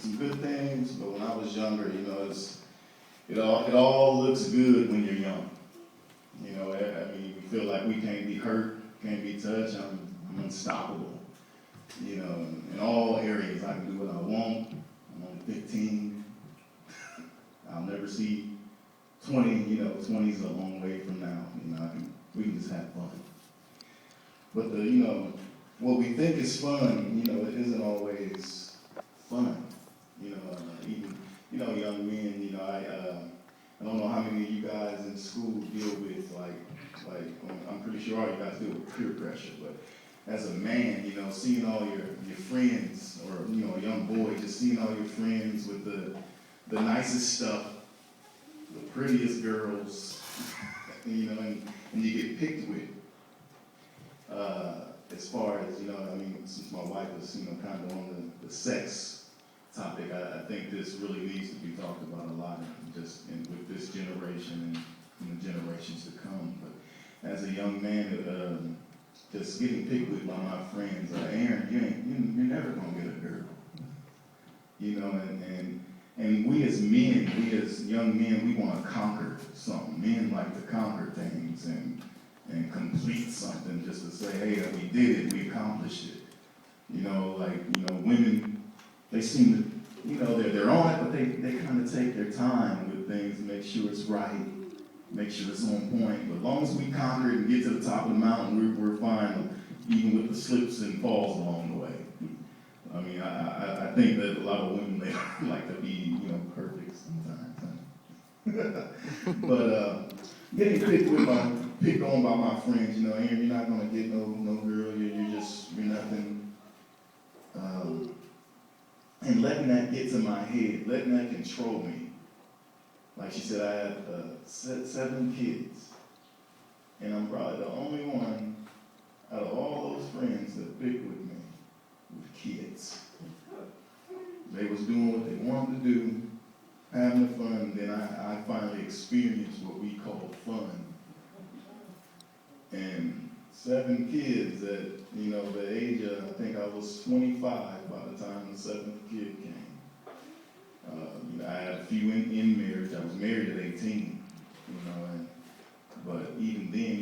some good things, but when I was younger, it all looks good when you're young. I mean, we feel like we can't be hurt, can't be touched. I'm unstoppable. In all areas, I can do what I want. I'm only 15. I'll never see 20. 20 is a long way from now. We can just have fun. But what we think is fun, it isn't always fun. Even young men. I don't know how many of you guys in school deal with I'm pretty sure all you guys deal with peer pressure, but as a man, seeing all your friends, or a young boy, just seeing all your friends with the nicest stuff, the prettiest girls, and you get picked with. As far as, since my wife was, kind of on the sex topic, I think this really needs to be talked about a lot, with this generation and the generations to come. But as a young man, just getting picked with by my friends, Aaron, you're never gonna get a girl. And we as men, we as young men, we want to conquer something. Men like to conquer things and complete something, just to say, hey, we did it, we accomplished it. Women, they seem to, they're on it, but they kind of take their time with things to make sure it's right, make sure it's on point. But as long as we conquer it and get to the top of the mountain, we're fine, even with the slips and falls along the way. I mean, I think that a lot of women, they like to be, perfect sometimes. But getting picked on by my friends, Aaron, you're not gonna get no girl, you're nothing. And letting that get to my head, letting that control me. Like she said, I have 7 kids, and I'm probably the only one out of all those friends that picked with me with kids. They was doing what they wanted to do, having fun, and then I finally experienced what we call fun. And 7 kids at, the age of, I think I was 25 by the time the 7th kid came. I had a few in marriage. I was married at 18, but even then,